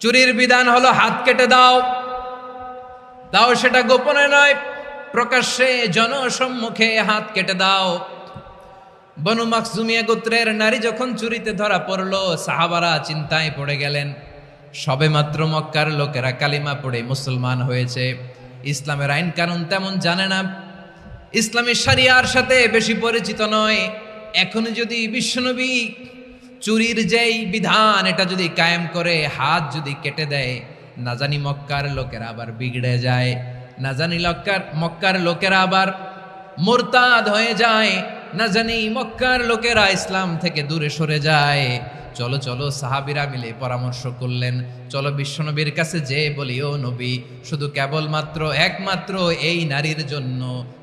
চুরির বিধান হলো হাত কেটে দাও, দাও সেটা গোপনে নয়, প্রকাশ্যে জনসম্মুখে হাত কেটে দাও। বনু মাখজুমিয়া গোত্রের নারী যখন চুরিতে ধরা পড়লো, সাহাবারা চিন্তায় পড়ে গেলেন। সবেমাত্র মক্কার লোকেরা কালিমা পড়ে মুসলমান হয়েছে, ইসলামের আইন কানুন তেমন জানে না, ইসলামী শরিয়ার সাথে বেশি পরিচিত নয়। এখন যদি বিশ্বনবী চুরির যেই বিধান এটা যদি কায়েম করে হাত যদি কেটে দেয়, না জানি মক্কার লোকেরা আবার বিগড়ে যায়, না জানি মক্কার লোকেরা আবার মুরতাদ হয়ে যায়, না জানি মক্কার লোকেরা ইসলাম থেকে দূরে সরে যায়। চলো চলো সাহাবীরা মিলে পরামর্শ করলেন, চলো বিশ্বনবীর কাছে যে বলি, ও নবী, শুধু কেবলমাত্র একমাত্র এই নারীর জন্য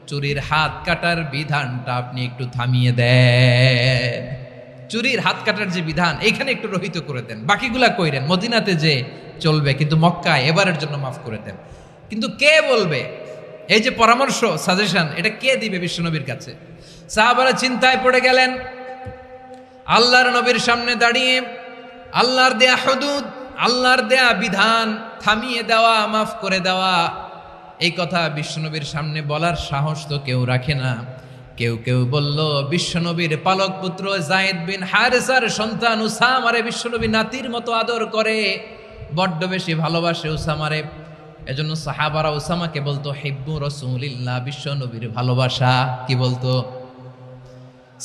চুরির হাত কাটার বিধানটা আপনি একটু থামিয়ে দেন। চুরির হাত কাটার যে বিধান এইখানে একটু রহিত করে দেন, বাকিগুলা কইরেন মদিনাতে যে চলবে, কিন্তু মক্কায় এবারের জন্য মাফ করে দেন। কিন্তু কে বলবে? এই যে পরামর্শ, সাজেশন, এটা কে দিবে বিশ্বনবীর কাছে? সাহাবারা চিন্তায় পড়ে গেলেন। আল্লাহর নবীর সামনে দাঁড়িয়ে আল্লাহর দেয়া হুদুদ, আল্লাহর দেয়া বিধান থামিয়ে দেওয়া, মাফ করে দেওয়া, এই কথা বিশ্বনবীর সামনে বলার সাহস তো কেউ রাখে না। কেউ কেউ বলল, বিশ্বনবীর পালক পুত্র যায়েদ বিন হারেসার সন্তান উসামারে বিশ্বনবী নাতির মতো আদর করে, বড্ড বেশি ভালোবাসে উসামারে। এজন্য সাহাবারা উসামাকে বলতো হিব্বু রাসূলিল্লাহ, বিশ্বনবীর ভালোবাসা। কি বলতো?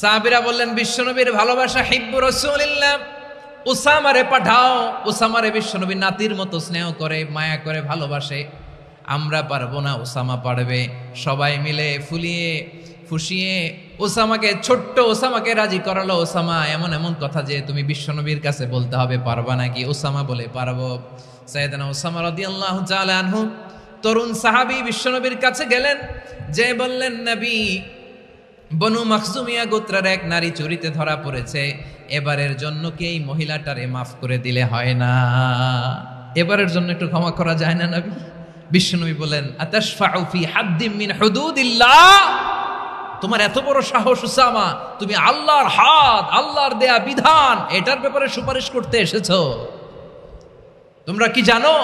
সাহাবীরা বললেন, বিশ্বনবীর ভালোবাসা হিব্বু রাসূলিল্লাহ, উসামারে পাঠাও। উসামারে বিশ্বনবী নাতির মতো স্নেহ করে, মায়া করে, ভালোবাসে। আমরা পারবো না, উসামা পারবে। সবাই মিলে ফুলিয়ে ফুসিয়ে ওসামাকে, ছোট্ট ওসামাকে রাজি করালো। ওসামা, এমন এমন কথা যে তুমি বিশ্বনবীর কাছে বলতে হবে, পারবা নাকি? ওসামা বলে, পারবো। সাইয়েদনা ওসামা রাদিয়াল্লাহু তাআলা আনহু তরুণ সাহাবী বিশ্বনবীর কাছে গেলেন, যে বললেন, নবী, বনু মাখজুমিয়া গোত্রের এক নারী চুরিতে ধরা পড়েছে, এবারের জন্য কি এই মহিলাটারে মাফ করে দিলে হয় না? এবারের জন্য একটু ক্ষমা করা যায় না নবী? বিশ্বনবী বলেন, আতাশফাউ ফি হাদ্দিম মিন হুদুদিল্লাহ, তোমার এত বড় সাহস উসামা, তুমি আল্লাহর হাত, আল্লাহর দেয়া বিধান, এটার ব্যাপারে সুপারিশ করতে এসেছো? তোমরা কি জানো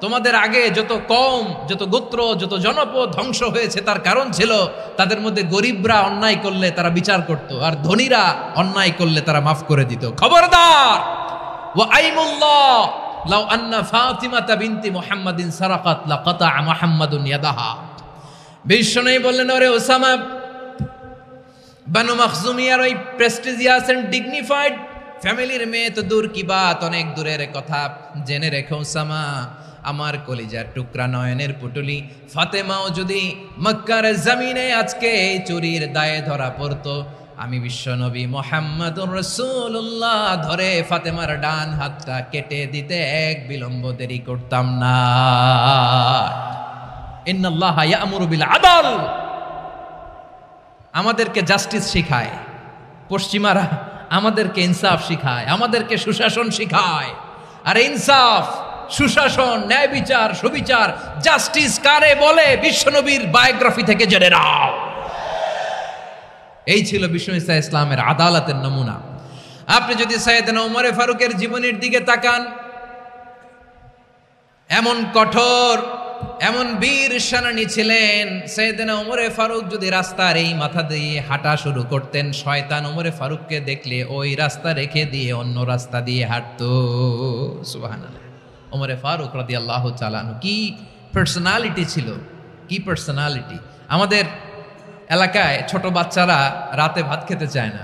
তোমাদের আগে যত কওম, যত গোত্র, যত জনপদ ধ্বংস হয়েছে তার কারণ ছিল তাদের মধ্যে গরিবরা অন্যায় করলে তারা বিচার করত, আর ধনীরা অন্যায় করলে তারা মাফ করে দিত। খবরদার! ওয়া আইমুল্লাহ লাউ আন্না ফাতিমাতা বিনতি মুহাম্মাদিন সারাকাত লাকাতা মুহাম্মাদুন ইয়াদাহা। বিশ্বনবী বললেন, ওরে ওসামা, বানু মাখজুমিয়ার ওই প্রেস্টিজিয়াস এন্ড ডিগনিফাইড ফ্যামিলির মেয়ে তো দূর কি বাত, অনেক দূরের কথা। জেনে রেখো ওসামা, আমার কলিজার টুকরা, নয়নের পুটুলি ফাতেমাও যদি মক্কার জমিনে আজকে এই চুরির দায়ে ধরা পড়তো, আমি বিশ্বনবী মুহাম্মাদুর রাসূলুল্লাহ ধরে ফাতেমার ডান হাতটা কেটে দিতে এক বিলম্ব দেরি করতাম না। ইন্নাল্লাহা ইয়া'মুরু বিল আদল, আমাদেরকে জাস্টিস শিখায় পশ্চিমারা, আমাদেরকে ইনসাফ শিখায়, আমাদেরকে সুশাসন শিখায়। আর ইনসাফ, সুশাসন, ন্যায় বিচার, সুবিচার, জাস্টিস কারে বলে বিশ্বনবীর বায়োগ্রাফি থেকে জেনে নাও। এই ছিল বিশ্বনবী ইসলামের আদালতের নমুনা। আপনি যদি সাইয়েদনা ওমর ফারুকের জীবনের দিকে তাকান, এমন কঠোর, এমন বীর সেনানী ছিলেন। সাইয়েদনা ওমর ফারুক যদি রাস্তার এই মাথা দিয়ে হাঁটা শুরু করতেন, শয়তান ওমর ফারুককে দেখলে ওই রাস্তা রেখে দিয়ে অন্য রাস্তা দিয়ে হাঁটতো। সুবহানাল্লাহ। ওমর ফারুক রাদিয়াল্লাহু তাআলা আনহু কি পার্সোনালিটি ছিল, কি পার্সোনালিটি! আমাদের এলাকায় ছোট বাচ্চারা রাতে ভাত খেতে চায় না,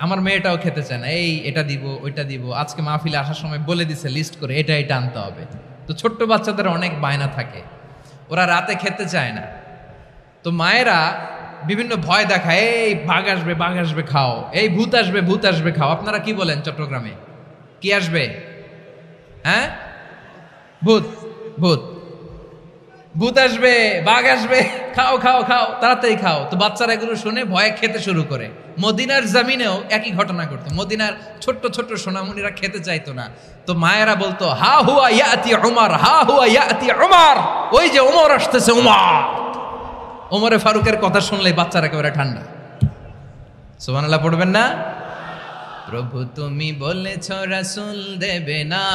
আমার মেয়েটাও খেতে চায় না। এই এটা দিব, ওইটা দিব, আজকে মাহফিলে আসার সময় বলে দিছে লিস্ট করে, এটা এটা আনতে হবে। তো ছোট্ট বাচ্চাদের অনেক বায়না থাকে, ওরা রাতে খেতে চায় না। তো মায়েরা বিভিন্ন ভয় দেখায়, এই বাঘ আসবে, বাঘ আসবে খাও, এই ভূত আসবে, ভূত আসবে খাও। আপনারা কি বলেন চট্টগ্রামে? কি আসবে? হ্যাঁ, ভূত, ভূত, ভূত আসবে, বাঘ আসবে, খাও খাও খাও, তাড়াতাড়ি খাও। তো বাচ্চারা এগুলো শুনে ভয়ে খেতে শুরু করে। মদিনার জমিনেও একই ঘটনা করতো। মদিনার ছোট্ট ছোট্ট সোনামণিরা খেতে চাইতো না, তো মায়েরা বলতো, হা হুয়া ইয়াতি উমর, হা হুয়া ইয়াতি উমর, ওই যে ওমর আসতেছে, উমর। ওমরে ফারুকের কথা শুনলে বাচ্চারা একেবারে ঠান্ডা। সুবহানাল্লাহ পড়বেন না? প্রভু তুমি বলেছ রাসূল দেবে না,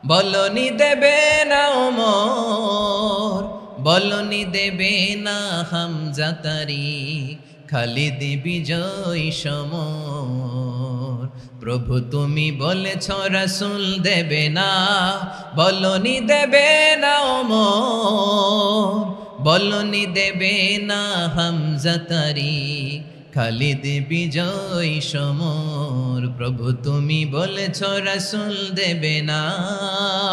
বলনি দেবে না ওমর, বলনি দেবে না হামজা তারিক, খালিদ বিজয় সমর। প্রভু তুমি বলেছ রাসূল দেবে না, বলনি দেবে না ওমর, বলনি দেবে না হামজা তারিক, খালিদ বিজয় সমর। প্রভু তুমি বলেছ রাসূল দেবে না।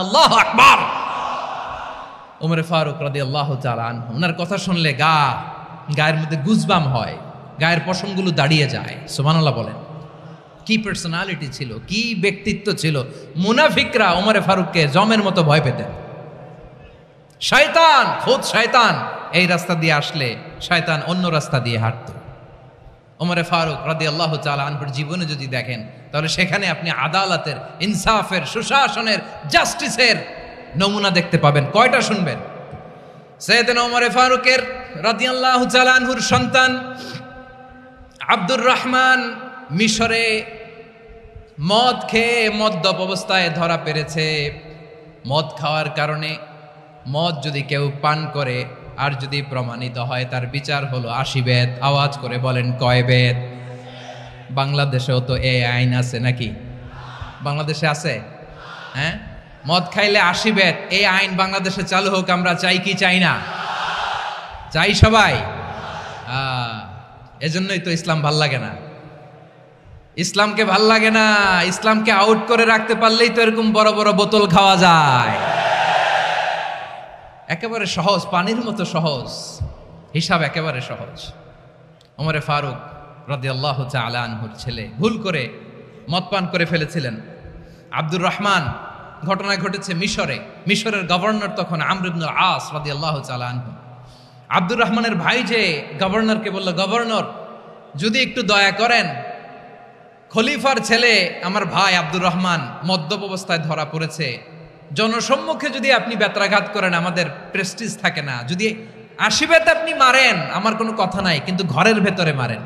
আল্লাহু আকবার। ওমর ফারুক রাদিয়াল্লাহু তাআলা আনহু, ওনার কথা শুনলে গায়ের মধ্যে গুজবাম হয়, গায়ের পশমগুলো দাঁড়িয়ে যায়। সুবহানাল্লাহ বলেন। কি পার্সোনালিটি ছিল, কি ব্যক্তিত্ব ছিল। মুনাফিকরা ওমর ফারুককে জমের মতো ভয় পেতেন। শয়তান, খুদ শয়তান এই রাস্তা দিয়ে আসলে শয়তান অন্য রাস্তা দিয়ে হাঁটত। ওমর ফারুক রাদিয়াল্লাহু তাআলা আনহুর জীবনে যদি দেখেন, তাহলে সেখানে আপনি আদালতের, ইনসাফের, সুশাসনের, জাস্টিসের নমুনা দেখতে পাবেন। কয়টা শুনবেন? সাইয়েদনা ওমর ফারুকের রাদিয়াল্লাহু তাআলা আনহুর সন্তান আব্দুর রহমান মিশরে মদ খেয়ে মদ্যপ অবস্থায় ধরা পড়েছে। মদ খাওয়ার কারণে, মদ যদি কেউ পান করে আর যদি প্রমাণিত হয়, তার বিচার হলো 80 বেত। আওয়াজ করে বলেন কয় বেত? বাংলাদেশেও তো এই আইন আছে নাকি? বাংলাদেশে আছে? হ্যাঁ, মদ খাইলে 80 বেত, এই আইন বাংলাদেশে চালু হোক। আমরা চাই কি চাই না? চাই সবাই। এজন্যই তো ইসলাম ভাল লাগে না। ইসলামকে ভাল লাগে না। ইসলামকে আউট করে রাখতে পারলেই তো এরকম বড় বড় বোতল খাওয়া যায়। একেবারে সহজ, পানির মতো সহজ, হিসাব একেবারে সহজ। ওমর ফারুক রাদিয়াল্লাহু তাআলা আনহুর ছেলে ভুল করে মদ পান করে ফেলেছিলেন। আব্দুর রহমান, ঘটনা ঘটেছে মিশরে। মিশরের গভর্নর তখন আমর ইবনুল আস রাদিয়াল্লাহু তাআলা আনহু। আব্দুর রহমানের ভাই যে গভর্নরকে বলল, গভর্নর যদি একটু দয়া করেন, খলিফার ছেলে আমার ভাই আব্দুর রহমান মদ্যপ অবস্থায় ধরা পড়েছে, জনসম্মুখে যদি আপনি বেত্রাঘাত করেন আমাদের প্রেস্টিজ থাকে না, যদি 80 বেত আপনি মারেন আমার কোনো কথা নাই, কিন্তু ঘরের ভেতরে মারেন।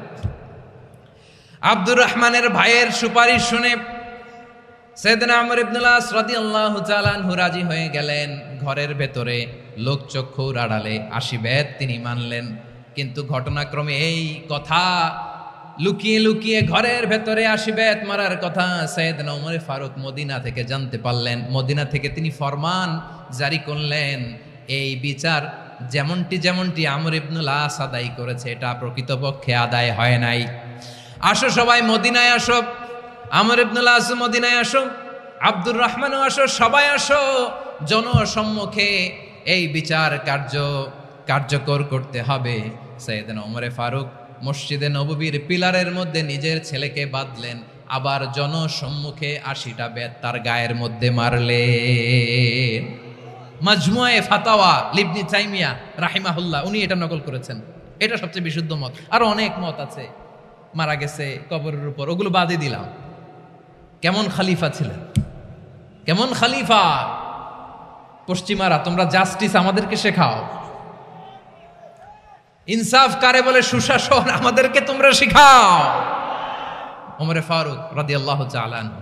আব্দুর রহমানের ভাইয়ের সুপারিশ শুনে সাইয়েদনা আমর ইবনুল আস রাদিয়াল্লাহু তাআলা আনহু রাজি হয়ে গেলেন। ঘরের ভেতরে লোকচক্ষুর আড়ালে 80 বেত তিনি মানলেন। কিন্তু ঘটনাক্রমে এই কথা লুকিয়ে লুকিয়ে ঘরের ভেতরে 80 বেত মারার কথা সাইয়েদনা ওমর ফারুক মদিনা থেকে জানতে পারলেন। মদিনা থেকে তিনি ফরমান জারি করলেন, এই বিচার যেমনটি আমর ইবনুল আস আদায় করেছে, এটা প্রকৃতপক্ষে আদায় হয় নাই। আসো সবাই মদিনায় আসো, আমর ইবনুল আস মদিনায় আসো, আব্দুর রহমানও আসো, সবাই আসো, জনসম্মুখে এই বিচার কার্যকর করতে হবে। সাইয়েদনা ওমর ফারুক মসজিদে নববীর পিলারের মধ্যে নিজের ছেলেকে বাঁধলেন, আবার জনসম্মুখে 80টা বেত তার গায়ের মধ্যে মারলেন। মাজমুয়ে ফাতাওয়া ইবনে তাইমিয়া রাহিমাহুল্লাহ উনি এটা নকল করেছেন। এটা সবচেয়ে বিশুদ্ধ মত। আরো অনেক মত আছে, মারা গেছে কবরের উপর, ওগুলো বাদে দিলাম। কেমন খলিফা ছিলেন, কেমন খলিফা! পশ্চিমারা তোমরা জাস্টিস আমাদেরকে শেখাও, ইনসাফ কারে বলে, সুশাসন আমাদেরকে তোমরা শিখাও। ওমর ফারুক রাদিয়াল্লাহু তাআলা আনহু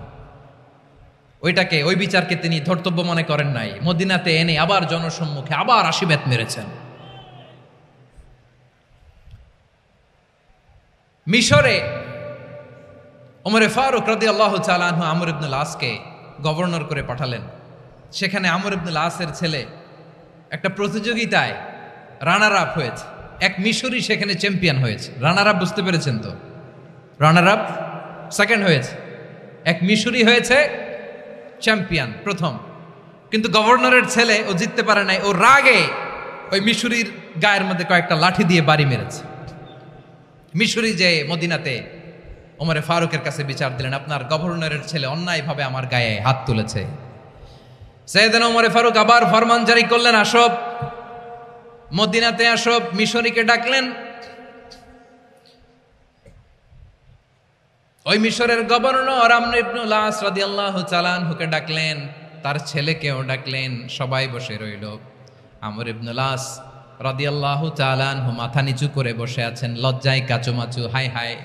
ওই বিচারকে তিনি ধর্তব্য মনে করেন নাই। মদিনাতে এনে আবার জনসম্মুখে আবার 80 বেত মেরেছেন। মিশরে ওমর ফারুক রাদিয়াল্লাহু তাআলা আনহু আমর ইবনুল আসকে গভর্নর করে পাঠালেন। সেখানে আমর ইবনুল আসের ছেলে একটা প্রতিযোগিতায় রানার আপ হয়েছে। এক মিশরি সেখানে চ্যাম্পিয়ন হয়েছে। রানার আপ বুঝতে পেরেছেন তো? রানার আপ সেকেন্ড হয়েছে, এক মিশরি হয়েছে চ্যাম্পিয়ন প্রথম। কিন্তু গভর্নরের ছেলে ও জিততে পারে নাই। ও রাগে ওই মিশরির গায়ের মধ্যে কয়েকটা লাঠি দিয়ে বাড়ি মেরেছে। মিশরি যে মদিনাতে ওমর ফারুকের কাছে বিচার দিলেন, আপনার গভর্নরের ছেলে অন্যায়ভাবে আমার গায়ে হাত তুলেছে। সাইয়েদনা ওমর ফারুক আবার ফরমান জারি করলেন, আসো মদিনাতে আসো। মিশরীকে ডাকলেন। ওই মিশরের গভর্নর আমর ইবনুল আস রাদিয়াল্লাহু তাআলা আনহুকে ডাকলেন, তার ছেলেকেও ডাকলেন। সবাই বসে রইল। আমর ইবনুল আস রাদিয়াল্লাহু তাআলা আনহু মাথা নিচু করে বসে আছেন, লজ্জায় কাচুমাচু, হায় হায়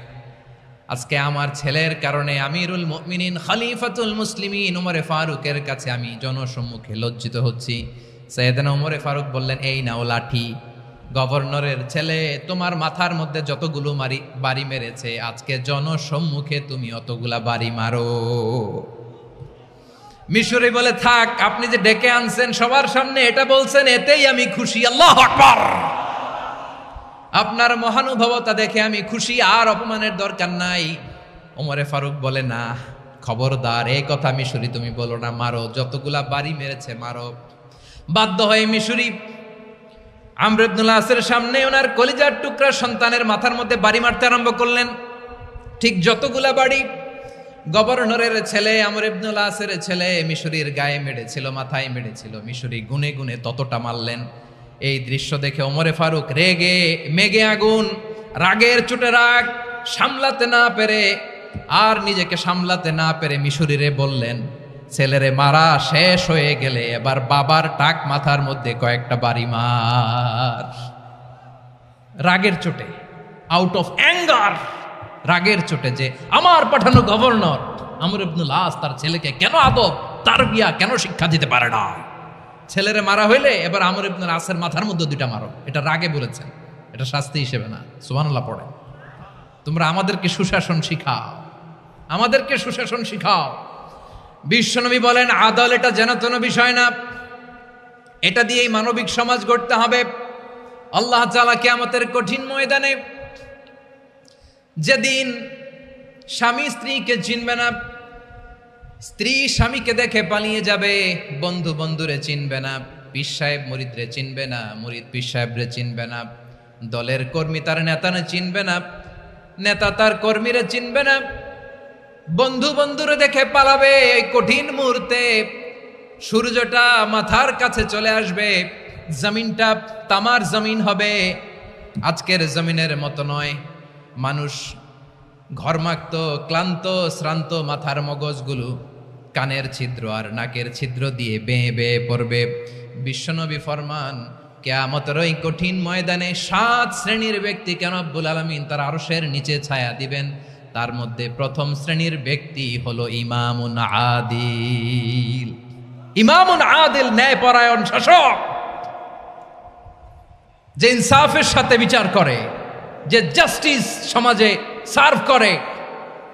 আজকে আমার ছেলের কারণে আমিরুল মুমিনিন খলিফাতুল মুসলিমিন ওমরে ফারুকের কাছে আমি জনসম্মুখে লজ্জিত হচ্ছি। সাইয়েদনা ওমরে ফারুক বললেন, এই নাও লাঠি, গভর্নরের ছেলে তোমার মাথার মধ্যে যতগুলো বাড়ি মেরেছে আজকে জনসম্মুখে তুমি অতগুলা বাড়ি মারো। মিশরি বলে, থাক, আপনি যে ডেকে আনছেন সবার সামনে এটা বলছেন, এতেই আমি খুশি। আল্লাহু আকবার। আপনার মহানুভবতা দেখে আমি খুশি, আর অপমানের দরকার নাই। ওমরে ফারুক বলে, না, খবরদার, এই কথা মিশরি তুমি বলো না, মারো, যতগুলা বাড়ি মেরেছে মারো। বাধ্য হয়ে মিশরি আমর ইবনুল আসের সামনে ওনার কলিজার টুকরা সন্তানের মাথার মধ্যে বাড়ি মারতে আরম্ভ করলেন। ঠিক যতগুলা বাড়ি গভর্নরের ছেলে আমর ইবনুল আসের ছেলে মিশরির গায়ে মেরেছিল, মাথায় মেরেছিল, মিশরি গুনে গুনে ততটা মারলেন। এই দৃশ্য দেখে ওমরে ফারুক রেগে মেগে আগুন, রাগের চোটে রাগ সামলাতে না পেরে আর নিজেকে সামলাতে না পেরে মিশরিরে বললেন, ছেলেরে মারা শেষ হয়ে গেলে এবার বাবার টাক মাথার মধ্যে কয়েকটা বাড়ি মার। রাগের চোটে, আউট অফ অ্যাঙ্গার, রাগের চোটে, যে আমার পাঠানো গভর্নর আমর ইবনুল আস তার ছেলেকে কেন আদব তারবিয়া কেন শিক্ষা দিতে পারে না। ছেলেরে মারা হইলে এবার আমর ইবনুল আসের মাথার মধ্যে দুইটা মারো। এটা রাগে বলেছেন, এটা শাস্তি হিসেবে না। সুবহানাল্লাহ পড়ে। তোমরা আমাদেরকে সুশাসন শিখাও, আমাদেরকে সুশাসন শিখাও। বিশ্বনবী বলেন, আদল এটা যেন তেন বিষয় না, এটা দিয়েই মানবিক সমাজ গড়তে হবে। আল্লাহ তাআলা কিয়ামতের কঠিন ময়দানে, যেদিন স্বামী স্ত্রীকে চিনবে না, স্ত্রী স্বামীকে দেখে পালিয়ে যাবে, বন্ধু বন্ধুরে চিনবে না, পীর সাহেব মুরিদরে চিনবে না, মুরিদ পীর সাহেবরে চিনবে না, দলের কর্মী তার নেতারে চিনবে না, নেতা তার কর্মীরে চিনবে না, বন্ধু বন্ধুরে দেখে পালাবে। এই কঠিন মুহূর্তে সূর্যটা মাথার কাছে চলে আসবে, জমিনটা তামার জমিন হবে, আজকের জমিনের মতো নয়। মানুষ ঘর্মাক্ত, ক্লান্ত, শ্রান্ত মাথার মগজগুলো কানের ছিদ্র আর নাকের ছিদ্র দিয়ে বেয়ে বেয়ে পড়বে। বিশ্বনবী ফরমান, কিয়ামতের ওই কঠিন ময়দানে 7 শ্রেণীর ব্যক্তিকে রব্বুল আলামিন তার আরশের নিচে ছায়া দিবেন। তার মধ্যে প্রথম শ্রেণীর ব্যক্তি হলো ইমামুন আদিল। ইমামুন আদিল, ন্যায়পরায়ণ শাসক, যে ইনসাফের সাথে বিচার করে, যে জাস্টিস সমাজে সার্ভ করে,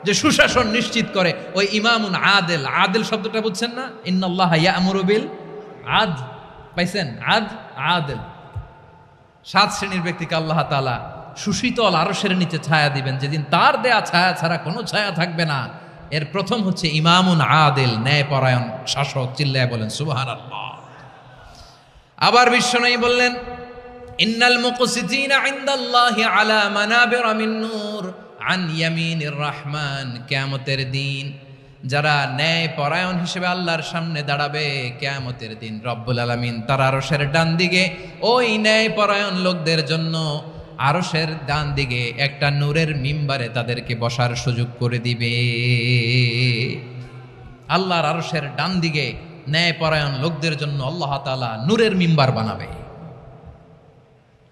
যে সুশাসন নিশ্চিত করে, ওই ইমামুন আদিল। আদিল শব্দটা বুঝছেন না? ইন্নাল্লাহা ইয়া'মুরু বিল আদল, পাইছেন? আদিল। 7 শ্রেণীর ব্যক্তিকে আল্লাহ তাআলা সুশীতল আরশের নিচে ছায়া দিবেন, যেদিন তার দেয়া ছায়া ছাড়া কোনো ছায়া থাকবে না। এর প্রথম হচ্ছে ইমামুন আদিল, ন্যায়পরায়ণ শাসক। চিল্লায় বলেন সুবহানাল্লাহ। আবার বিশ্বনবী বললেন, ইন্নাল মুকসিতিনা ইনদাল্লাহি আলা মানাবিরা মিন নূর আন ইয়ামিনির রহমান। কিয়ামতের দিন যারা ন্যায়পরায়ণ হিসেবে আল্লাহর সামনে দাঁড়াবে, কিয়ামতের দিন রব্বুল আলামিন তার আরশের ডান দিকে ওই ন্যায়পরায়ণ লোকদের জন্য আরশের ডান দিকে একটা নূরের মিম্বারে তাদেরকে বসার সুযোগ করে দিবে। আল্লাহর আরশের ডান দিকে ন্যায়পরায়ণ লোকদের জন্য আল্লাহ তাআলা নূরের মিম্বার বানাবে।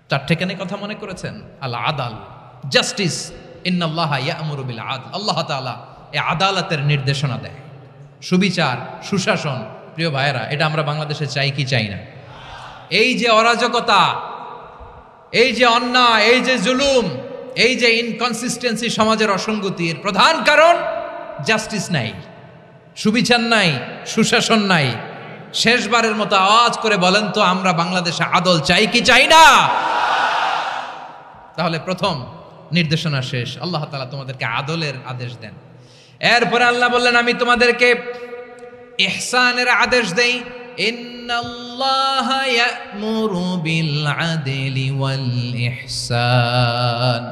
4টে কেন কথা মনে করেছেন? আল আদাল, জাস্টিস। ইন্নাল্লাহা ইয়া'মুরু বিল আদল। আল্লাহ তাআলা এই আদালতের নির্দেশনা দেয়, সুবিচার, সুশাসন। প্রিয় ভাইয়েরা, এটা আমরা বাংলাদেশে চাই কি চাই না? এই যে অরাজকতা, এই যে অন্যায়, এই যে জুলুম, এই যে ইনকনসিস্টেন্সি সমাজের অসঙ্গতির প্রধান কারণ জাস্টিস নাই, সুবিচার নাই, সুশাসন নাই। শেষবারের মতো আওয়াজ করে বলেন তো, আমরা বাংলাদেশে আদল চাই কি চাই না? তাহলে প্রথম নির্দেশনা শেষ। আল্লাহ তাআলা তোমাদেরকে আদলের আদেশ দেন। এরপরে আল্লাহ বললেন, আমি তোমাদেরকে ইহসানের আদেশ দেই। ইন্নাল্লাহা ইয়া'মুরু বিল আদলি ওয়াল ইহসান।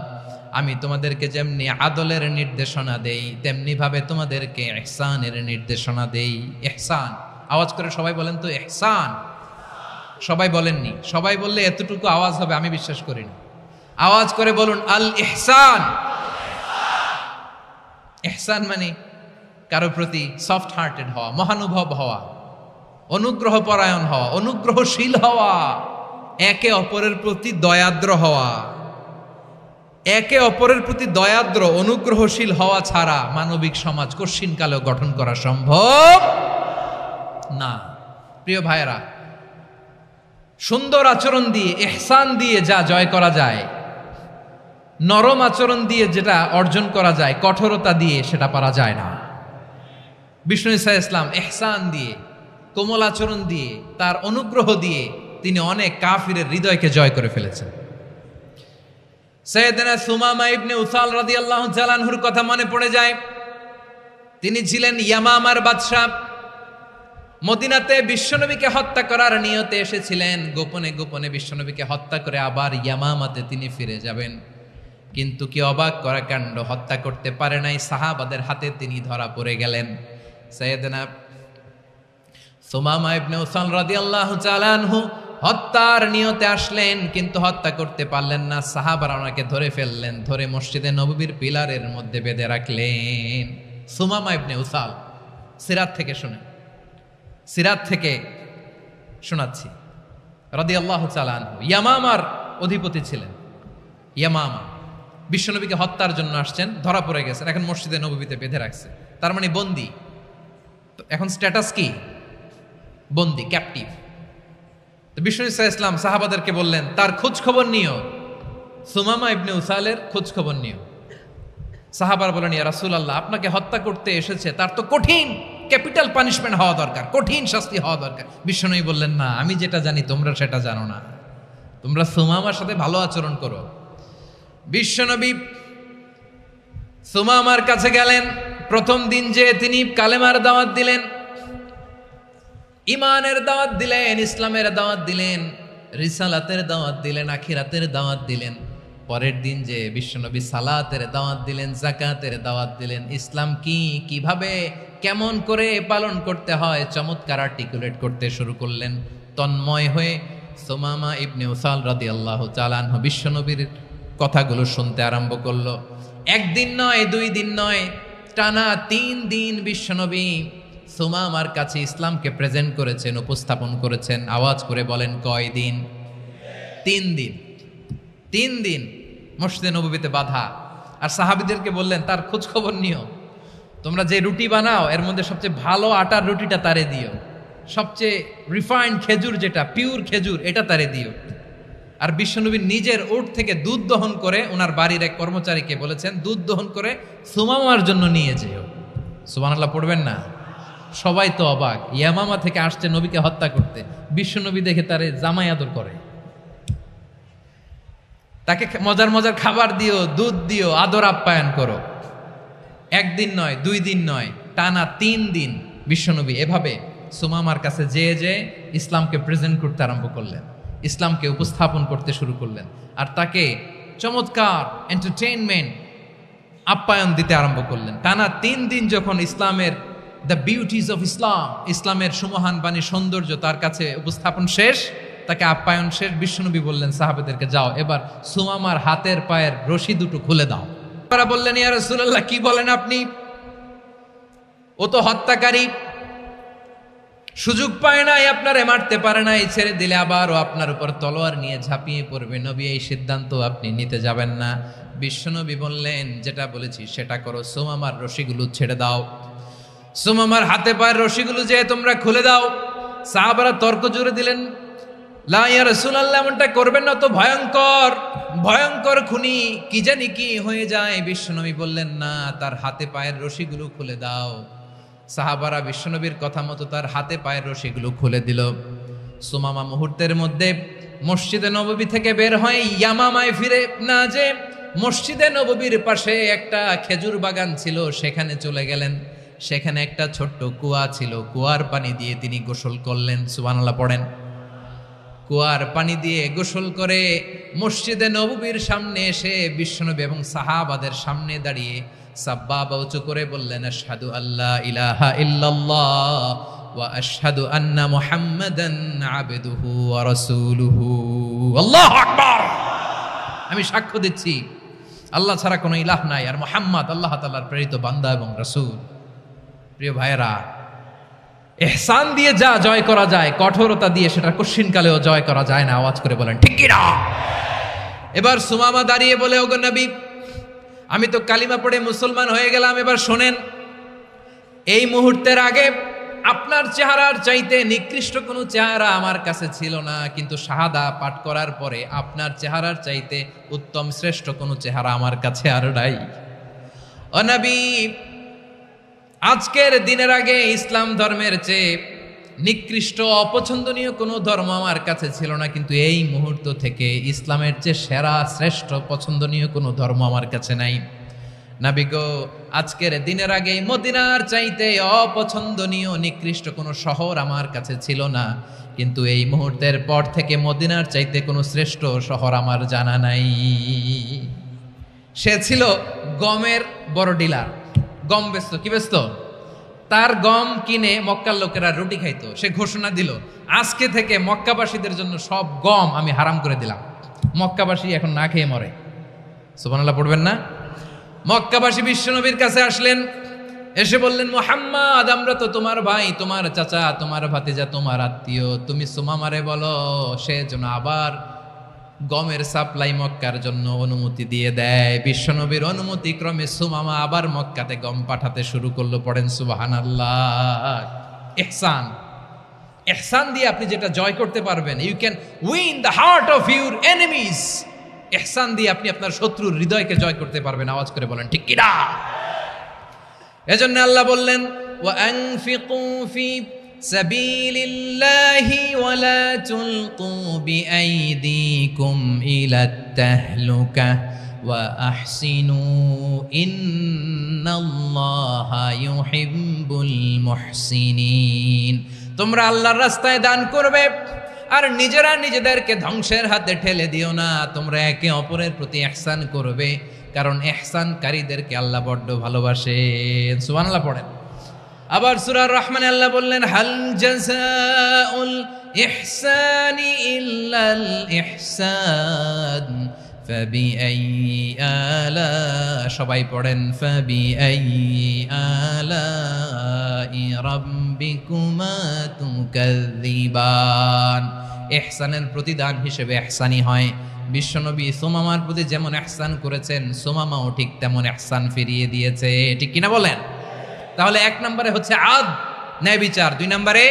আমি তোমাদেরকে যেমনি আদলের নির্দেশনা দেই, তেমনি ভাবে তোমাদেরকে ইহসানের নির্দেশনা দেই। ইহসান, আওয়াজ করে সবাই বলেন তো ইহসান। সবাই বলেননি, সবাই বললে এতটুকু আওয়াজ হবে আমি বিশ্বাস করি না। আওয়াজ করে বলুন আল ইহসান। ইহসান মানে কারো প্রতি সফট হার্টেড হওয়া, মহানুভব হওয়া, অনুগ্রহ পরায়ণ হওয়া, অনুগ্রহশীল হওয়া, একে অপরের প্রতি দয়াদ্র হওয়া। একে অপরের প্রতি দয়াদ্র অনুগ্রহশীল হওয়া ছাড়া মানবিক সমাজ কশিনকালেও গঠন করা সম্ভব না। প্রিয় ভাইয়েরা, সুন্দর আচরণ দিয়ে, ইহসান দিয়ে যা জয় করা যায়, নরম আচরণ দিয়ে যেটা অর্জন করা যায়, কঠোরতা দিয়ে সেটা পারা যায় না। বিষ্ণু ঈসা ইসলাম ইহসান দিয়ে, কোমল আচরণ দিয়ে, তার অনুগ্রহ দিয়ে তিনি অনেক কাফিরের হৃদয়কে জয় করে ফেলেছেন। সাইয়েদনা সুমামা ইবনে উসাল রাদিয়াল্লাহু তাআলা আনহুর কথা মনে পড়ে যায়। তিনি ছিলেন ইয়ামামার বাদশা। মদিনাতে বিশ্বনবীকে হত্যা করার নিয়তে এসেছিলেন। গোপনে গোপনে বিশ্বনবীকে হত্যা করে আবার ইয়ামামাতে তিনি ফিরে যাবেন। কিন্তু কি অবাক করা কাণ্ড, হত্যা করতে পারে নাই, সাহাবাদের হাতে তিনি ধরা পড়ে গেলেন। সাইয়েদনা সুমামা ইবনে উসাল রাদিয়াল্লাহু তাআলা আনহু হত্যার নিয়তে আসলেন, কিন্তু হত্যা করতে পারলেন না। সাহাবারা ওনাকে ধরে ফেললেন, ধরে মসজিদে নববীর পিলারের মধ্যে বেঁধে রাখলেন। সুমামা ইবনে উসাল, সিরাত থেকে শুনে, সিরাত থেকে শোনাচ্ছি, রাদিয়াল্লাহু তাআলা আনহু ইয়ামামার অধিপতি ছিলেন। ইয়ামামা বিশ্বনবীকে হত্যার জন্য আসছেন, ধরা পড়ে গেছেন, এখন মসজিদে নববীতে বেঁধে রাখছে, তার মানে বন্দী। এখন স্ট্যাটাস কি? বন্দী, ক্যাপটিভ। তো বিষ্ণু ঈসা ইসলাম সাহাবাদেরকে বললেন, তার খোঁজ খবর নিও, সুমামা ইবনে উসালের খোঁজ খবর নিও। সাহাবার বলেন, ইয়া রাসূলুল্লাহ, আপনাকে হত্যা করতে এসেছে, তার তো কঠিন ক্যাপিটাল পানিশমেন্ট হওয়া দরকার, কঠিন শাস্তি হওয়া দরকার। বিশ্বনবী বললেন, না, আমি যেটা জানি তোমরা সেটা জানো না, তোমরা সুমামার সাথে ভালো আচরণ করো। বিশ্বনবী সুমামার কাছে গেলেন। প্রথম দিন যে তিনি কালেমার দাওয়াত দিলেন, ইমানের দাওয়াত দিলেন, ইসলামের দাওয়াত দিলেন, রিসালাতের দাওয়াত দিলেন, আখিরাতের দাওয়াত দিলেন। পরের দিন যে বিশ্বনবী সালাতের দাওয়াত দিলেন, যাকাতের দাওয়াত দিলেন, ইসলাম কি, কিভাবে, কেমন করে পালন করতে হয় চমৎকার আর্টিকুলেট করতে শুরু করলেন। তন্ময় হয়ে সুমামা ইবনে উসাল রাদিয়াল্লাহু তাআলা আনহু বিশ্বনবীর কথাগুলো শুনতে আরম্ভ করলো। একদিন নয়, 2 দিন নয়, টানা 3 দিন বিশ্বনবী সুমামার কাছে ইসলামকে প্রেজেন্ট করেছেন, উপস্থাপন করেছেন। আওয়াজ করে বলেন, কয় দিন? 3 দিন। 3 দিন মসজিদে নববীতে বাঁধা। আর সাহাবীদেরকে বললেন, তার খোঁজ খবর নিও, তোমরা যে রুটি বানাও এর মধ্যে সবচেয়ে ভালো আটার রুটিটা তারে দিও, সবচেয়ে রিফাইন্ড খেজুর, যেটা পিওর খেজুর, এটা তারে দিও। আর বিশ্বনবী নিজের ওট থেকে দুধ দহন করে ওনার বাড়ির এক কর্মচারীকে বলেছেন, দুধ দহন করে সুমামার জন্য নিয়ে যেও। সুবহানাল্লাহ পড়বেন না? সবাই তো অবাক, ইয়ামামা থেকে আসছে নবীকে হত্যা করতে, বিশ্বনবী দেখে তারে জামাই আদর করে, তাকে মজার মজার খাবার দিও, দুধ দিও, আদর আপ্যায়ন করো। 1 দিন নয়, 2 দিন নয়, টানা 3 দিন বিশ্বনবী এভাবে সুমামার কাছে যেয়ে ইসলামকে প্রেজেন্ট করতে আরম্ভ করলেন, ইসলামকে উপস্থাপন করতে শুরু করলেন। আর তাকে চমৎকার এন্টারটেইনমেন্ট, আপ্যায়ন দিতে আরম্ভ করলেন। টানা 3 দিন যখন ইসলামের দ্য বিউটিজ অফ ইসলাম, ইসলামের সুমহান বাণী, সৌন্দর্য তার কাছে উপস্থাপন শেষ, তাকে আপ্যায়ন শেষ, বিশ্বনবী বললেন সাহাবাদেরকে, যাও এবার সুমামার হাতের পায়ের রশি দুটো খুলে দাও। তারা বললেন, ইয়া রাসূলুল্লাহ, কি বলেন আপনি? ও তো হত্যাকারী, সুযোগ পায় নাই, আপনারে মারতে পারে নাই, ছেড়ে দিলে আবার ও আপনার উপর তলোয়ার নিয়ে ঝাঁপিয়ে পড়বে। নবী, এই সিদ্ধান্ত আপনি নিতে যাবেন না। বিশ্বনবী বললেন, যেটা বলেছি সেটা করো, সুমামার রশিগুলো ছেড়ে দাও, সুমামার হাতে পায়ের রশিগুলো যে তোমরা খুলে দাও। সাহাবারা তর্ক জুড়ে দিলেন, লা ইয়া রাসূলুল্লাহ, এমনটা করবেন না, তো ভয়ঙ্কর, ভয়ঙ্কর খুনি, কি জানি কি হয়ে যায়। বিশ্বনবী বললেন, না, তার হাতে পায়ের রশিগুলো খুলে দাও। সাহাবারা বিশ্বনবীর কথা মতো তার হাতে পায়ের রশিগুলো খুলে দিল। সুমামা মুহূর্তের মধ্যে মসজিদে নববী থেকে বের হয়ে ইয়ামামায় ফিরে না যে মসজিদে নববীর পাশে একটা খেজুর বাগান ছিল, সেখানে চলে গেলেন। সেখানে একটা ছোট্ট কুয়া ছিল, কুয়ার পানি দিয়ে তিনি গোসল করলেন। সুবহানাল্লাহ পড়েন। কুয়ার পানি দিয়ে গোসল করে মসজিদে নববীর সামনে এসে বিশ্বনবী এবং সাহাবাদের সামনে দাঁড়িয়ে সাব্বাবা উঁচু করে বললেন, আশহাদু আল্লা ইলাহা ইল্লাল্লাহ ওয়া আশহাদু আন্না মুহাম্মাদান আবদুহু ওয়া রাসূলুহু। আল্লাহু আকবার। আমি সাক্ষ্য দিচ্ছি আল্লাহ ছাড়া কোনো ইলাহ নাই, আর মুহাম্মদ আল্লাহ তাআলার প্রেরিত বান্দা এবং রাসূল। প্রিয় ভাইয়েরা, ইহসান দিয়ে যা জয় করা যায়, কঠোরতা দিয়ে সেটা কঠিনকালেও জয় করা যায় না। আওয়াজ করে বলেন ঠিক কি না? এবার সুমামা দাঁড়িয়ে বলে, ওগো নবী, আমি তো কালিমা পড়ে মুসলমান হয়ে গেলাম, এবার শোনেন, এই মুহূর্তের আগে আপনার চেহারার চাইতে নিকৃষ্ট কোনো চেহারা আমার কাছে ছিল না, কিন্তু শাহাদা পাঠ করার পরে আপনার চেহারার চাইতে উত্তম শ্রেষ্ঠ কোনো চেহারা আমার কাছে আর নাই। ও নবী, আজকের দিনের আগে ইসলাম ধর্মের চেয়ে নিকৃষ্ট অপছন্দনীয় কোনো ধর্ম আমার কাছে ছিল না, কিন্তু এই মুহূর্ত থেকে ইসলামের চেয়ে সেরা শ্রেষ্ঠ পছন্দনীয় কোনো ধর্ম আমার কাছে নাই। নবী গো, আজকের দিনের আগে মদিনার চাইতে অপছন্দনীয় নিকৃষ্ট কোনো শহর আমার কাছে ছিল না, কিন্তু এই মুহূর্তের পর থেকে মদিনার চাইতে কোনো শ্রেষ্ঠ শহর আমার জানা নাই। সে ছিল গমের বড় ডিলার, গম বেচতো। কি বেচতো? তার গম কিনে মক্কার লোকেরা রুটি খাইতো। সে ঘোষণা দিল, আজকে থেকে মক্কাবাসীদের জন্য সব গম আমি হারাম করে দিলাম, মক্কাবাসী এখন না খেয়ে মরে। সুবহানাল্লাহ পড়বেন না? মক্কাবাসী বিশ্বনবীর কাছে আসলেন, এসে বললেন, মুহাম্মদ, আমরা তো তোমার ভাই, তোমার চাচা, তোমার ভাতিজা, তোমার আত্মীয়, তুমি সুমামারে বলো সে যেন আবার গমের সাপ্লাই মক্কার জন্য অনুমতি দিয়ে দেয়। বিশ্বনবীর অনুমতি ক্রমে সুমামা আবার মক্কাতে গম পাঠাতে শুরু করলো। পড়েন সুবহানাল্লাহ। ইহসান, ইহসান দিয়ে আপনি যেটা জয় করতে পারবেন, you can win the heart of your enemies. ইহসান দিয়ে আপনি আপনার শত্রুর হৃদয়কে জয় করতে পারবেন। আওয়াজ করে বলেন ঠিক কিনা? এজন্য আল্লাহ বললেন, ওয়া আনফিকু ফি সাবিলিল্লাহি ওয়া লা তুলকু বিআইদিকুম ইলাত তাহলুকা ওয়া আহসিনু ইন্নাল্লাহা ইউহিব্বুল মুহসিনিন। তোমরা আল্লাহর রাস্তায় দান করবে আর নিজেরা নিজেদেরকে ধ্বংসের হাতে ঠেলে দিও না। তোমরা একে অপরের প্রতি ইহসান করবে, কারণ ইহসানকারীদেরকে আল্লাহ বড্ড ভালোবাসেন। সুবহানাল্লাহ পড়েন। আবার সূরা রহমানে আল্লাহ বললেন, হাল জাযাউল ইহসানি ইল্লাল ইহসান ফাবিআইয়ি আলা, সবাই পড়েন, ফাবিআইয়ি আলাই রাব্বিকুমা তুকাযযিবান। ইহসানের প্রতিদান হিসেবে ইহসানি হয়। বিশ্বনবী সুমামার প্রতি যেমন ইহসান করেছেন, সুমামাও ঠিক তেমন ইহসান ফিরিয়ে দিয়েছে। ঠিক কিনা বলেন? তাহলে এক নম্বরে হচ্ছে আদ, ন্যায় বিচার। দুই নম্বরে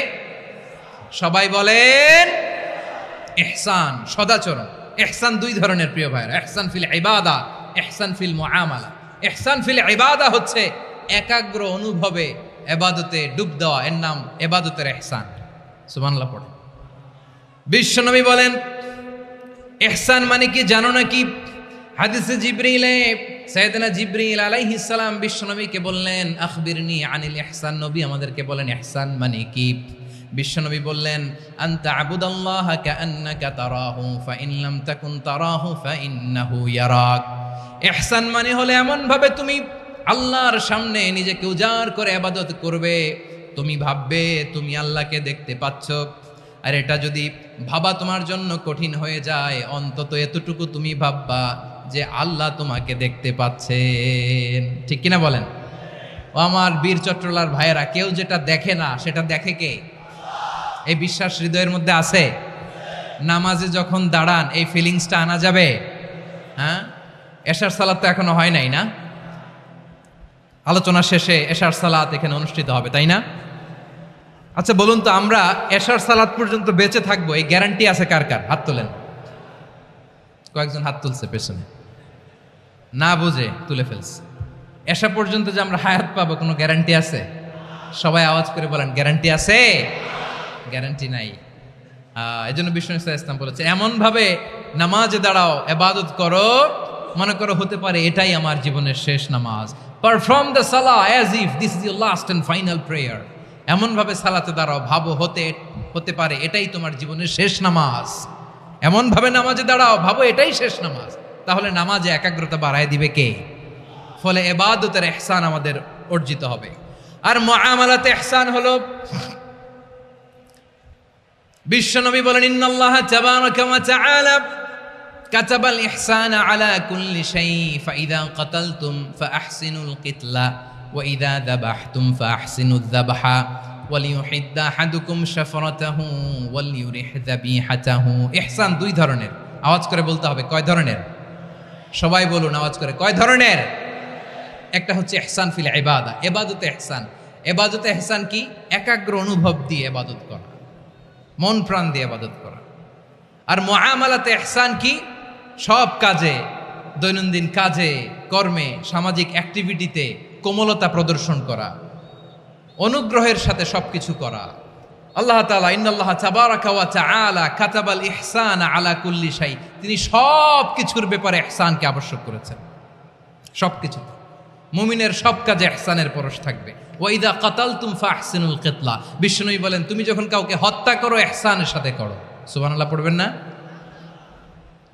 সবাই বলেন ইহসান, সদাচরণ। ইহসান দুই ধরনের প্রিয় ভাইরা, ইহসান ফিল ইবাদা, ইহসান ফিল মুআমালা। ইহসান ফিল ইবাদা হচ্ছে একাগ্র অনুভবে ইবাদতে ডুব দেওয়া, এর নাম ইবাদতের ইহসান। সুবহানাল্লাহ পড়ে। বিশ্বনবী বলেন ইহসান মানে কি জানো নাকি? হাদিসে জিবরিলে সাইয়েদনা জিবরিল আলাইহিস সালাম বিশ্বনবীকে বললেন, আখবিরনি আনিল ইহসান। নবী আমাদেরকে বলেন ইহসান মানে কি? বিশ্বনবী বললেন, আনতা আবুদাল্লাহা কাআন্নাকা তারাহু ফাইন লাম তাকুন তারাহু ফাইন্নাহু ইয়ারাক। ইহসান মানে হলো এমন ভাবে তুমি আল্লাহর সামনে নিজেকে উজাড় করে ইবাদত করবে, তুমি ভাববে তুমি আল্লাহকে দেখতে পাচ্ছ। আর এটা যদি ভাবা তোমার জন্য কঠিন হয়ে যায়, অন্তত এতটুকু তুমি ভাববা যে আল্লাহ তোমাকে দেখতে পাচ্ছেন। ঠিক কিনা বলেন? ও আমার বীর চট্টলার ভাইয়েরা, কেউ যেটা দেখে না সেটা দেখে কে? এই বিশ্বাস হৃদয়ের মধ্যে আছে? নামাজে যখন দাঁড়ান এই ফিলিংসটা আনা যাবে? হ্যাঁ, এশার সালাত তো এখনো হয় নাই না? আলোচনা শেষে এশার সালাত এখানে অনুষ্ঠিত হবে, তাই না? আচ্ছা বলুন তো, আমরা এশার সালাত পর্যন্ত বেঁচে থাকবো এই গ্যারান্টি আছে কার কার? হাত তোলেন। কয়েকজন হাত তুলছে পেছনে, না বুঝে তুলে ফেলছে। এশা পর্যন্ত যে আমরা হায়াত পাবো কোনো গ্যারান্টি আছে? সবাই আওয়াজ করে বলেন, গ্যারান্টি আছে? গ্যারান্টি নাই। এই জন্য বিষ্ণু ইসলাম বলেছে, এমন ভাবে নামাজে দাঁড়াও, ইবাদত করো, মনে করো হতে পারে এটাই আমার জীবনের শেষ নামাজ। পারফর্ম দ্য সালাহ as if this is your last and final prayer. এমন ভাবে সালাতে দাঁড়াও, ভাবো হতে পারে এটাই তোমার জীবনের শেষ নামাজ। এমন ভাবে নামাজে দাঁড়াও, ভাবো এটাই শেষ নামাজ। তাহলে নামাজে একাগ্রতা বাড়ায় দিবে কে? ফলে ইবাদতের ইহসান আমাদের অর্জিত হবে। আর মুআমালাতে ইহসান হলো, বিশ্বনবী বলেন, ইন্নাল্লাহা তাবারাকা ওয়া তাআলা কাতাবাল ইহসানা আলা কুল্লি শাই ফাইদা কাতালতুম ফাআহসিনুল কিতলা ওয়া ইযা যাবাহতুম ফাআহসিনুয যাবহা ওয়ালিউহিদ্দা আহাদুকুম শাফরাতাহু ওয়ালিউরিহ যাবিহাতাহু। ইহসান দুই ধরনের। আওয়াজ করে বলতে হবে, কয় ধরনের? সবাই বলুন আওয়াজ করে, কয় ধরনের? একটা হচ্ছে ইহসান ফিল ইবাদা, ইবাদতে ইহসান। ইবাদতে ইহসান কি? একাগ্র অনুভব দিয়ে ইবাদত করা, মন প্রাণ দিয়ে ইবাদত করা। আর মুআমালাতে ইহসান কি? সব কাজে, দৈনন্দিন কাজে, কর্মে, সামাজিক অ্যাক্টিভিটিতে কোমলতা প্রদর্শন করা, অনুগ্রহের সাথে সবকিছু করা। আল্লাহ তাআলা ইন্নাল্লাহ তাবারাকা ওয়া তাআলা কাতাবাল ইহসান আলা কুল্লি শাই, তিনি সব কিছুর ব্যাপারে ইহসানকে আবশ্যক করেছেন। সবকিছু মুমিনের সব কাজে ইহসানের পরশ থাকবে। ওয়া ইযা কাতালতুম ফাহসিনুল কিতলা, বিষ্ণুই বলেন তুমি যখন কাউকে হত্যা করো ইহসানের সাথে করো। সুবহানাল্লাহ পড়বেন না?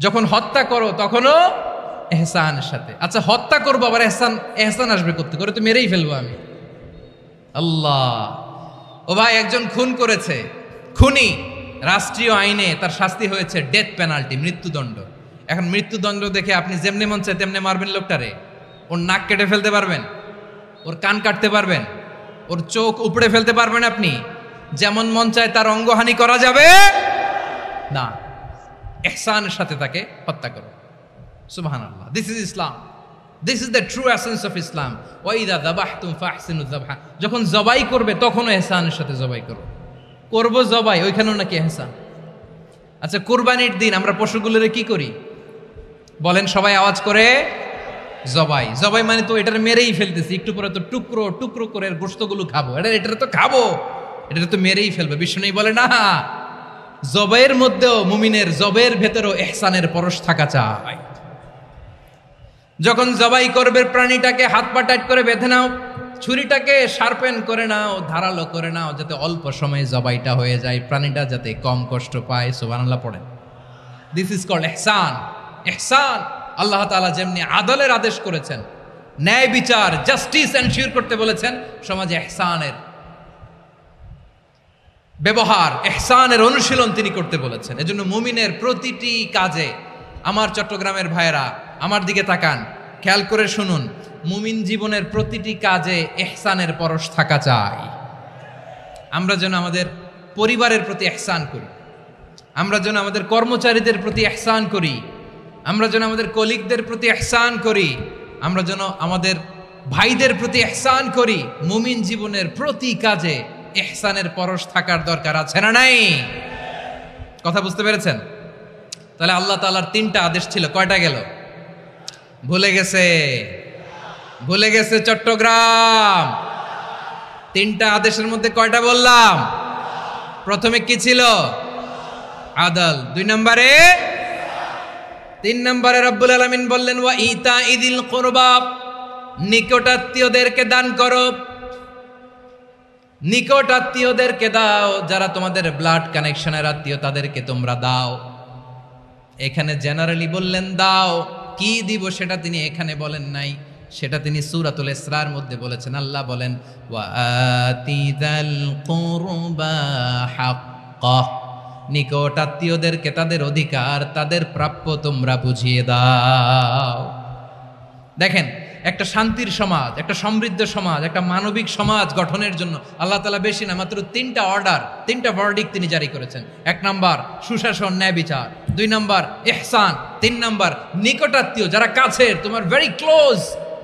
যখন হত্যা করো তখনও ইহসানের সাথে। আচ্ছা হত্যা করবো আবার ইহসান আসবে করতে করে, তো মেরেই ফেলবো আমি। আল্লাহ, ও ভাই একজন খুন করেছে, খুনি, রাষ্ট্রীয় আইনে তার শাস্তি হয়েছে ডেথ পেনাল্টি, মৃত্যুদণ্ড। এখন মৃত্যুদণ্ড দেখে আপনি যেমনি মন চায় তেমনি মারবেন লোকটারে? ওর নাক কেটে ফেলতে পারবেন? ওর কান কাটতে পারবেন? ওর চোখ উপড়ে ফেলতে পারবেন আপনি? যেমন মন চায় তার অঙ্গহানি করা যাবে না। ইহসানের সাথে তাকে হত্যা করো। সুবহানাল্লাহ, this is Islam, this is the true essence of Islam. ওয়া ইযা যাবাহতুম ফাহসিনু যাবহা, যখন জবাই করবে তখনও ইহসানের সাথে জবাই করো। করব জবাই, ওইখানেও নাকি ইহসান। আচ্ছা কুরবানির দিন আমরা পশুগুলোরে কি করি বলেন সবাই আওয়াজ করে? জবাই। জবাই মানে তো এটার মেরেই ফেলতেছি, একটু পরে তো টুকরো টুকরো করে গোশতগুলো খাবো, এটা তো খাবো, এটা তো মেরেই ফেলবে। বিষ্ণু বলে না, জবাইয়ের মধ্যেও মুমিনের জবের ভেতরেও ইহসানের পরশ থাকা চাই। যখন জবাই করবে প্রাণীটাকে হাত পা টাইট করে বেঁধে নাও, ছুরিটাকে শার্পেন করে নাও, ধারালো করে নাও, যাতে অল্প সময়ে জবাইটা হয়ে যায়, প্রাণীটা যাতে কম কষ্ট পায়। সুবহানাল্লাহ পড়েন। দিস ইজ কল্ড ইহসান। ইহসান আল্লাহ তাআলা যেমনি আদলের আদেশ করেছেন, ন্যায় বিচার, জাস্টিস এনশিওর করতে বলেছেন, সমাজে ইহসানের ব্যবহার, ইহসানের অনুশীলন তিনি করতে বলেছেন। এজন্য মুমিনের প্রতিটি কাজে, আমার চট্টগ্রামের ভাইয়েরা আমার দিকে তাকান, খেয়াল করে শুনুন, মুমিন জীবনের প্রতিটি কাজে ইহসানের পরশ থাকা চাই। আমরা যেন আমাদের পরিবারের প্রতি ইহসান করি, আমরা যেন আমাদের কর্মচারীদের প্রতি ইহসান করি, আমরা যেন আমাদের কলিগদের প্রতি ইহসান করি, আমরা যেন আমাদের ভাইদের প্রতি ইহসান করি। মুমিন জীবনের প্রতি কাজে ইহসানের পরশ থাকার দরকার আছে না নাই? কথা বুঝতে পেরেছেন? তাহলে আল্লাহ তাআলার তিনটা আদেশ ছিল, কয়টা গেল? ভুলে গেছে, ভুলে গেছে চট্টগ্রাম। তিনটা আদেশের মধ্যে কয়টা বললাম? প্রথমে কি ছিল? আদল। 2 নম্বরে, 3 নম্বরে রব্বুল আলামিন বললেন ওয়া ইতা ইদিল কুরবা, নিকটাত্মীয়দেরকে দান করো, নিকটাত্মীয়দেরকে দাও, যারা তোমাদের ব্লাড কানেকশনের আত্মীয় তাদেরকে তোমরা দাও। এখানে জেনারেলি বললেন দাও, কি দিব সেটা তিনি এখানে বলেন নাই, সেটা তিনি সূরাতুল ইসরার মধ্যে বলেছেন। আল্লাহ বলেন ওয়া আতিযাল কুরবা হাক্কা, নিকটাত্মীয়দেরকে তাদের অধিকার, তাদের প্রাপ্য তোমরা বুঝিয়ে দাও। দেখেন, একটা শান্তির সমাজ, একটা সমৃদ্ধ সমাজ, একটা মানবিক সমাজ গঠনের জন্য আল্লাহ তাআলা বেশি না, মাত্র 3টা অর্ডার, 3টা ভার্ডিক্ট তিনি জারি করেছেন। 1 নাম্বার সুশাসন, ন্যায় বিচার। 2 নাম্বার ইহসান। 3 নাম্বার নিকটাত্মীয়, যারা কাছের, তোমার ভেরি ক্লোজ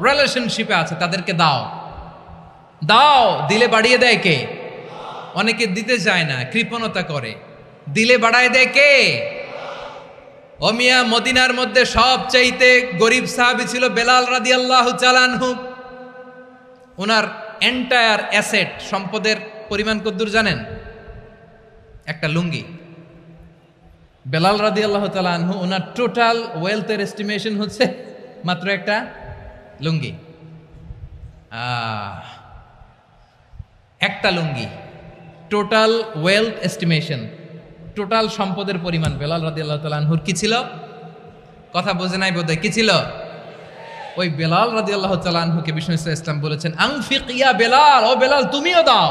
রিলেশনশিপে আছে, তাদেরকে দাও। দাও, দিলে বাড়িয়ে দেয় কে? অনেকে দিতে চায় না, কৃপণতা করে। দিলে বাড়ায় দেয় কে? ও মিয়া, মদিনার মধ্যে সবচাইতে গরিব সাহাবী ছিল বেলাল রাদিয়াল্লাহু তাআলা আনহু। ওনার এন্টায়ার অ্যাসেট, সম্পদের পরিমাণ কতদূর জানেন? একটা লুঙ্গি। বেলাল রাদিয়াল্লাহু তাআলা আনহু, ওনার টোটাল ওয়েলথের এস্টিমেশন হচ্ছে মাত্র একটা লুঙ্গি। একটা লুঙ্গি, টোটাল ওয়েলথ এস্টিমেশন, টোটাল সম্পদের পরিমাণ বেলাল রাদিয়াল্লাহু তাআলা আনহুর কি ছিল? কথা বোঝে নাই বোধহয়, কি ছিল? ওই বেলাল রাদিয়াল্লাহু তাআলা আনহুকে বিষ্ণু ইসলাম বলেছেন আনফিক ইয়া বেলাল, ও বেলাল তুমিও দাও।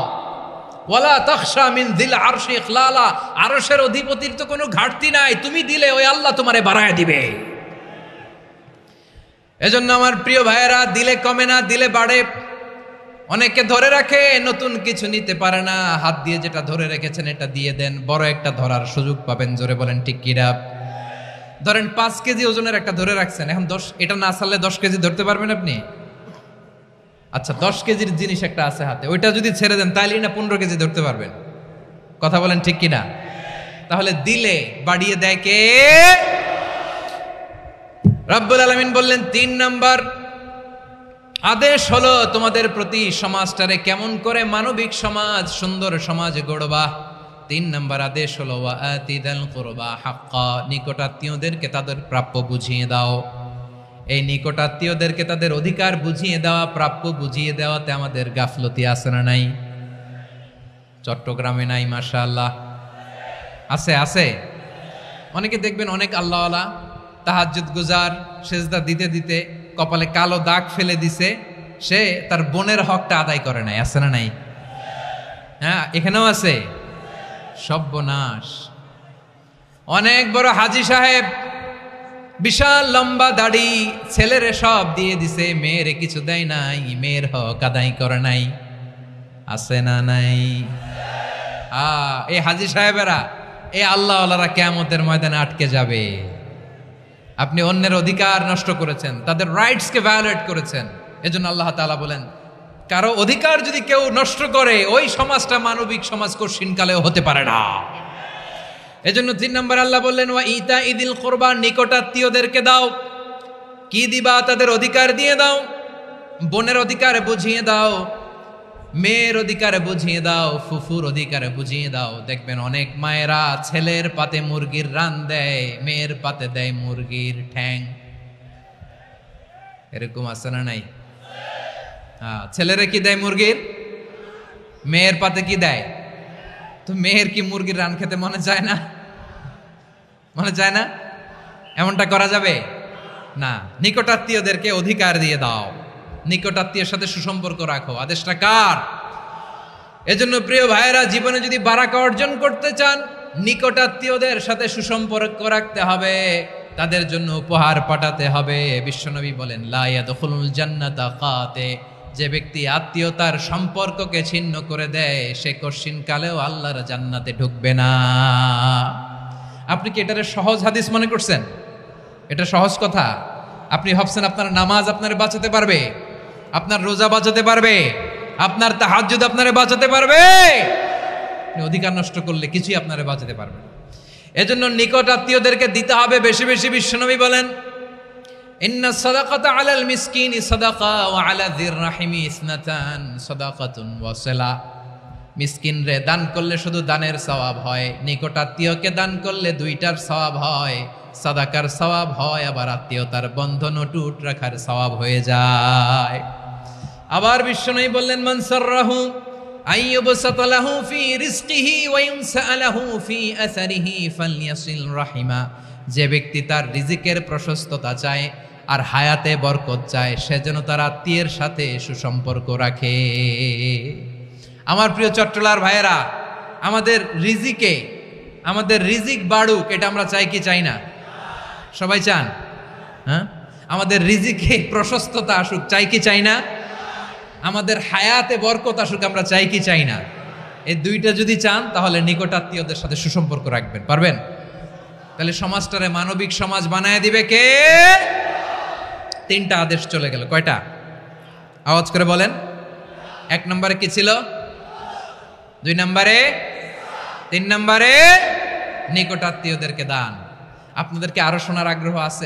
ওয়ালা তাখশা মিন যিল আরশি ইখলালা, আরশের অধিপতির তো কোনো ঘাটতি নাই, তুমি দিলে ওই আল্লাহ তোমারে বাড়ায় দিবে। এজন্য আমার প্রিয় ভাইয়েরা, দিলে কমে না, দিলে বাড়ে। অনেকে ধরে রাখে, নতুন কিছু নিতে পারে না, হাত দিয়ে যেটা ধরে রেখেছেন এটা দিয়ে দেন, বড় একটা ধরার সুযোগ পাবেন। জোরে বলেন ঠিক কিনা? ধরেন 5 কেজি ওজনের একটা ধরে রাখছেন, এখন 10, এটা না ছাড়লে 10 কেজি ধরতে পারবেন আপনি? আচ্ছা 10 কেজির জিনিস একটা আছে হাতে, ওইটা যদি ছেড়ে দেন তাইলেই না 15 কেজি ধরতে পারবেন? কথা বলেন ঠিক কিনা? তাহলে দিলে বাড়িয়ে দেয় কে? রব্বুল আলামিন বললেন 3 নাম্বার আদেশ হলো তোমাদের প্রতি সমাজটারে কেমন করে মানবিক সমাজ, সুন্দর সমাজ গড়বা। 3 নাম্বার আদেশ হলো ওয়া আতিদাল কুরবা হাক্কা, নিকটাত্মীয়দেরকে তাদের প্রাপ্য বুঝিয়ে দাও। এই নিকটাত্মীয়দেরকে তাদের অধিকার বুঝিয়ে দেওয়া, প্রাপ্য বুঝিয়ে দেওয়াতে আমাদের গাফলতি আছে না নাই? চট্টগ্রামে নাই? মাশাআল্লাহ আছে, আছে। অনেকে দেখবেন অনেক আল্লাহওয়ালা তাহাজ্জুদ গুজার, সেজদা দিতে দিতে কপালে কালো দাগ ফেলে দিছে, সে তার বোনের হকটা আদায় করে নাই। আছে না নাই? হ্যাঁ, এখানেও আছে। সর্বনাশ। অনেক বড় হাজী সাহেব, বিশাল লম্বা দাড়ি, ছেলেরে সব দিয়ে দিছে, মেয়েরে কিছু দেয় নাই, মেয়ের হক আদায় করে নাই। আছে না নাই? এই হাজী সাহেবেরা, এই আল্লাহওয়ালারা কিয়ামতের ময়দানে আটকে যাবে। আপনি অন্যের অধিকার নষ্ট করেছেন, তাদের রাইটসকে ভায়োলেট করেছেন। এজন্য আল্লাহ তাআলা বলেন, কারো অধিকার যদি কেউ নষ্ট করে, ওই সমাজটা মানবিক সমাজ কঠিনকালেও হতে পারে না। এজন্য 3 নম্বর আল্লাহ বললেন ওয়া ইতা ইদিল কুরবা, নিকটাত্মীয়দেরকে দাও। কি দিবা? তাদের অধিকার দিয়ে দাও। বোনের অধিকার বুঝিয়ে দাও, মেয়ের অধিকার বুঝিয়ে দাও, ফুফুর অধিকার বুঝিয়ে দাও। দেখবেন অনেক মায়েরা ছেলের পাতে মুরগির রান দেয়, মেয়ের পাতে দেয় মুরগির ঠ্যাং। এরকম আছে না নাই? ছেলেরা কি দেয়? মুরগির। মেয়ের পাতে কি দেয়? তো মেয়ের কি মুরগির রান খেতে মনে চায় না? মনে চায় না? এমনটা করা যাবে না। নিকটাত্মীয়দেরকে অধিকার দিয়ে দাও, নিকটাত্মীয়ের সাথে সুসম্পর্ক রাখো। আদেশটা কার? এজন্য প্রিয় ভাইয়েরা, জীবনে যদি বারাকা অর্জন করতে চান, নিকটাত্মীয়দের সাথে সুসম্পর্ক রাখতে হবে, তাদের জন্য উপহার পাঠাতে হবে। বিশ্বনবী বলেন লা ইয়াদখুলুল জান্নাতা কাতে, যে ব্যক্তি আত্মীয়তার সম্পর্ককে ছিন্ন করে দেয়, সে কঠিনকালেও আল্লাহর জান্নাতে ঢুকবে না। আপনি কি এটারে সহজ হাদিস মনে করছেন? এটা সহজ কথা? আপনি ভাবছেন আপনার নামাজ আপনারে বাঁচাতে পারবে, আপনার রোজা বাঁচাতে পারবে, আপনার তাহাজ্জুদ আপনারে বাঁচাতে পারবে? অধিকার নষ্ট করলে কিছুই আপনারে বাঁচাতে পারবে না। এজন্য নিকট আত্মীয়দেরকে দিতে হবে বেশি বেশি। বিশ্বনবী বলেন ইন্না সাদাকাতা আলাল মিসকিনি সাদাকা ওয়া আলা যির রাহিমি ইসনাতান সাদাকাতুন ওয়া সিলা। মিসকিনরে দান করলে শুধু দানের সওয়াব হয়, নিকট আত্মীয়কে দান করলে 2টার সওয়াব হয়, সাদাকার সওয়াব হয়, আবার আত্মীয়তার বন্ধন অটুট রাখার সওয়াব হয়ে যায়। আবার বিশ্বনবী বললেন মান সাররাহু আইয়ুবসাতা লাহু ফি রিজকিহি ওয়া ইনসালাহু ফি আসারিহি ফালইয়াসিল রাহিমা। যে ব্যক্তি তার রিজিকের প্রশস্ততা চায় আর হায়াতে বরকত চায়, সে যেন তার আত্মীয়ের সাথে সুসম্পর্ক রাখে। আমার প্রিয় চট্টলার ভাইয়েরা, আমাদের রিজিক বাড়ুক, এটা আমরা চাই কি চাই না? সবাই চান? হ্যাঁ, আমাদের রিজিকে প্রশস্ততা আসুক, চাই কি চাই না? আমাদের হায়াতে বরকত আসুক, আমরা চাই কি চাই না? এই 2টা যদি চান, তাহলে নিকটাত্মীয়দের সাথে সুসম্পর্ক রাখবেন। পারবেন? তাহলে সমাজটারে মানবিক সমাজ বানায় দিবে কে? 3টা আদেশ চলে গেল। কয়টা? আওয়াজ করে বলেন। 1 নম্বরে কি ছিল? 2 নম্বরে, 3 নম্বরে নিকটাত্মীয়দেরকে দান। আপনাদেরকে আরো শোনার আগ্রহ আছে?